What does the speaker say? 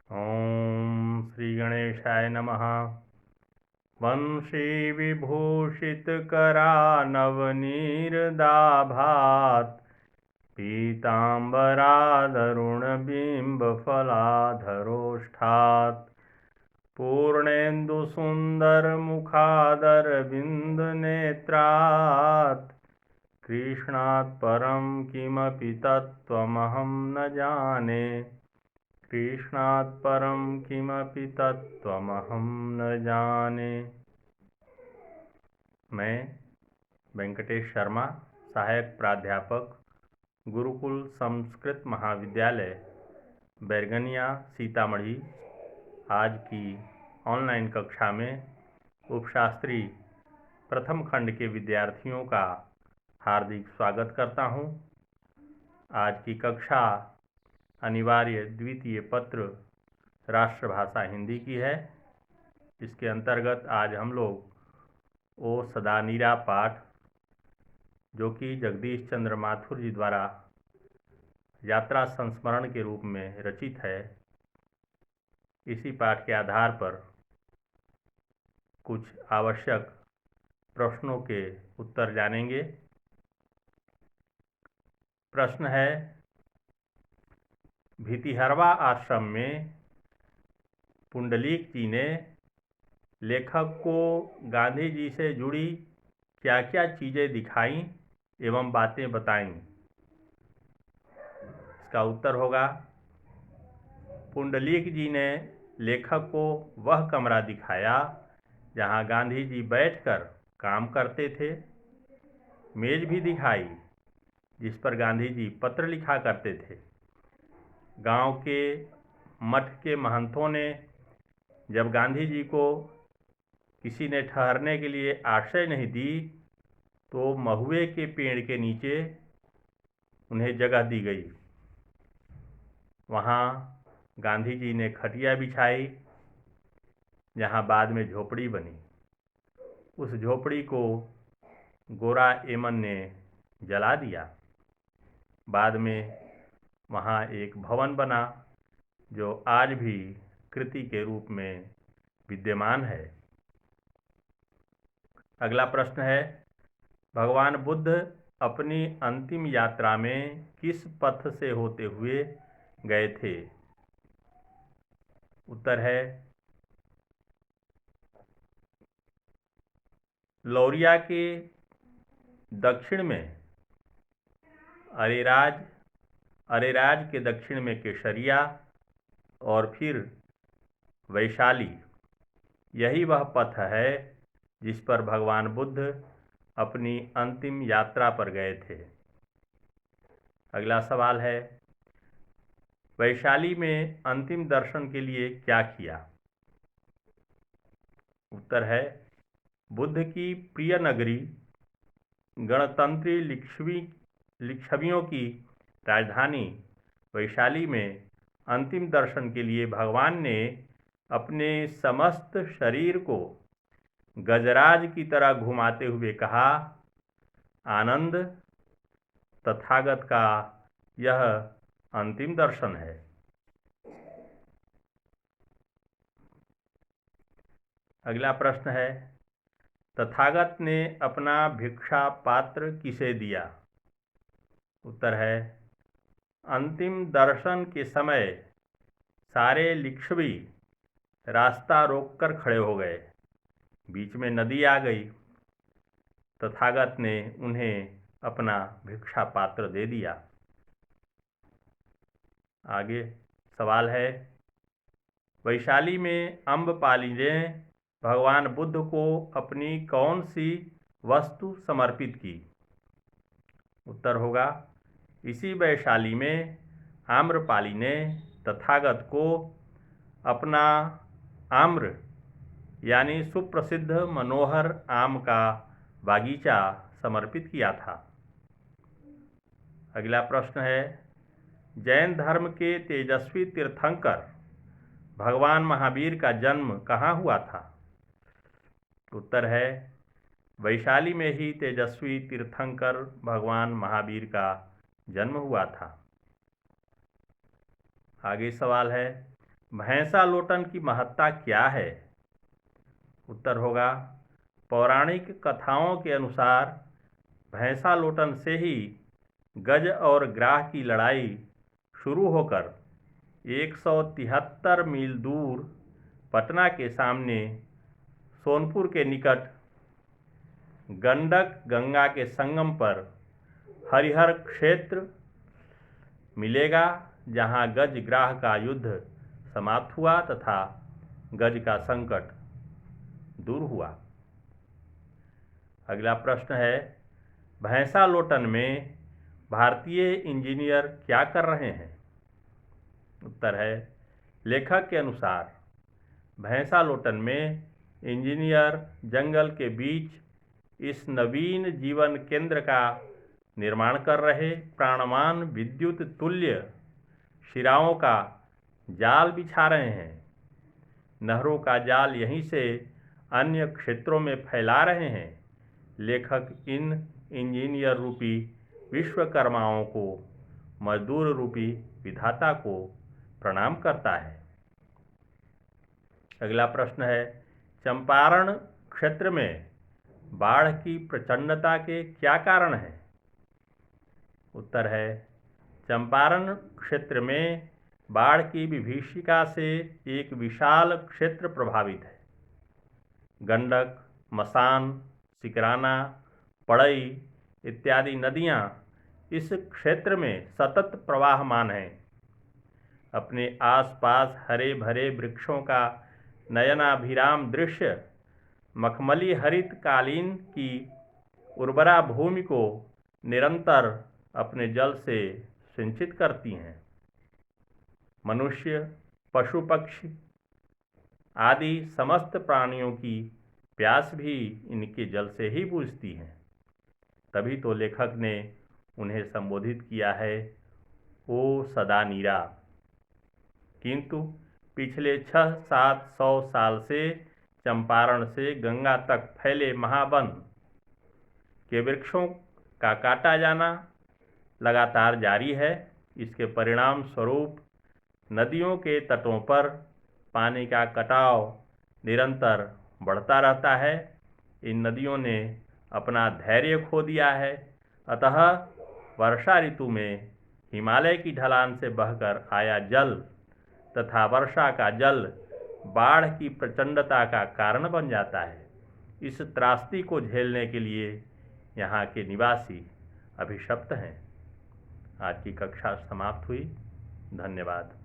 ओम श्री गणेशाय नमः। वंशी विभूषितकरानवनीरदाभात् पीताम्बरादरुणबिम्बफलाधरोष्ठात् पूर्णेन्दुसुन्दरमुखादरविन्दनेत्रात् कृष्णात् परं किमपि तत्त्वमहं न जाने। कृष्णात् परं किमपि तत्त्वमहं न जाने। मैं वेंकटेश शर्मा, सहायक प्राध्यापक, गुरुकुल संस्कृत महाविद्यालय बैरगनिया सीतामढ़ी, आज की ऑनलाइन कक्षा में उपशास्त्री प्रथम खंड के विद्यार्थियों का हार्दिक स्वागत करता हूं। आज की कक्षा अनिवार्य द्वितीय पत्र राष्ट्रभाषा हिंदी की है। इसके अंतर्गत आज हम लोग ओ सदा नीरा पाठ, जो कि जगदीश चंद्र माथुर जी द्वारा यात्रा संस्मरण के रूप में रचित है, इसी पाठ के आधार पर कुछ आवश्यक प्रश्नों के उत्तर जानेंगे। प्रश्न है, भितिहरवा आश्रम में पुंडलीक जी ने लेखक को गांधी जी से जुड़ी क्या क्या चीज़ें दिखाईं एवं बातें बताईं? इसका उत्तर होगा, पुंडलीक जी ने लेखक को वह कमरा दिखाया जहां गांधी जी बैठकर काम करते थे। मेज भी दिखाई जिस पर गांधी जी पत्र लिखा करते थे। गांव के मठ के महंतों ने जब गांधी जी को किसी ने ठहरने के लिए आश्रय नहीं दी तो महुए के पेड़ के नीचे उन्हें जगह दी गई। वहाँ गांधी जी ने खटिया बिछाई जहाँ बाद में झोपड़ी बनी। उस झोपड़ी को गोरा एमन ने जला दिया। बाद में वहाँ एक भवन बना जो आज भी कृति के रूप में विद्यमान है। अगला प्रश्न है, भगवान बुद्ध अपनी अंतिम यात्रा में किस पथ से होते हुए गए थे? उत्तर है, लौरिया के दक्षिण में अरेराज के दक्षिण में केसरिया और फिर वैशाली, यही वह पथ है जिस पर भगवान बुद्ध अपनी अंतिम यात्रा पर गए थे। अगला सवाल है, वैशाली में अंतिम दर्शन के लिए क्या किया? उत्तर है, बुद्ध की प्रिय नगरी गणतंत्री लिच्छवियों की राजधानी वैशाली में अंतिम दर्शन के लिए भगवान ने अपने समस्त शरीर को गजराज की तरह घुमाते हुए कहा, आनंद, तथागत का यह अंतिम दर्शन है। अगला प्रश्न है, तथागत ने अपना भिक्षा पात्र किसे दिया? उत्तर है, अंतिम दर्शन के समय सारे लिच्छवी रास्ता रोककर खड़े हो गए। बीच में नदी आ गई। तथागत ने उन्हें अपना भिक्षा पात्र दे दिया। आगे सवाल है, वैशाली में अम्बपाली ने भगवान बुद्ध को अपनी कौन सी वस्तु समर्पित की? उत्तर होगा, इसी वैशाली में आम्रपाली ने तथागत को अपना आम्र यानी सुप्रसिद्ध मनोहर आम का बागीचा समर्पित किया था। अगला प्रश्न है, जैन धर्म के तेजस्वी तीर्थंकर भगवान महावीर का जन्म कहाँ हुआ था? उत्तर है, वैशाली में ही तेजस्वी तीर्थंकर भगवान महावीर का जन्म हुआ था। आगे सवाल है, भैंसालोटन की महत्ता क्या है? उत्तर होगा, पौराणिक कथाओं के अनुसार भैंसालोटन से ही गज और ग्राह की लड़ाई शुरू होकर 173 मील दूर पटना के सामने सोनपुर के निकट गंडक गंगा के संगम पर हरिहर क्षेत्र मिलेगा, जहां गज ग्राह का युद्ध समाप्त हुआ तथा गज का संकट दूर हुआ। अगला प्रश्न है, भैंसालोटन में भारतीय इंजीनियर क्या कर रहे हैं? उत्तर है, लेखक के अनुसार भैंसालोटन में इंजीनियर जंगल के बीच इस नवीन जीवन केंद्र का निर्माण कर रहे प्राणवान विद्युत तुल्य शिराओं का जाल बिछा रहे हैं। नहरों का जाल यहीं से अन्य क्षेत्रों में फैला रहे हैं। लेखक इन इंजीनियर रूपी विश्वकर्माओं को, मजदूर रूपी विधाता को प्रणाम करता है। अगला प्रश्न है, चंपारण क्षेत्र में बाढ़ की प्रचंडता के क्या कारण हैं? उत्तर है, चंपारण क्षेत्र में बाढ़ की विभीषिका से एक विशाल क्षेत्र प्रभावित है। गंडक, मसान, सिकराना, पड़ई इत्यादि नदियां इस क्षेत्र में सतत प्रवाहमान हैं। अपने आसपास हरे भरे वृक्षों का नयनाभिराम दृश्य मखमली हरित कालीन की उर्वरा भूमि को निरंतर अपने जल से सिंचित करती हैं। मनुष्य, पशु पक्षी आदि समस्त प्राणियों की प्यास भी इनके जल से ही बुझती है। तभी तो लेखक ने उन्हें संबोधित किया है, ओ सदा नीरा। किंतु पिछले 600-700 साल से चंपारण से गंगा तक फैले महावन के वृक्षों का काटा जाना लगातार जारी है। इसके परिणाम स्वरूप नदियों के तटों पर पानी का कटाव निरंतर बढ़ता रहता है। इन नदियों ने अपना धैर्य खो दिया है। अतः वर्षा ऋतु में हिमालय की ढलान से बहकर आया जल तथा वर्षा का जल बाढ़ की प्रचंडता का कारण बन जाता है। इस त्रासदी को झेलने के लिए यहाँ के निवासी अभिशप्त हैं। आज की कक्षा समाप्त हुई। धन्यवाद।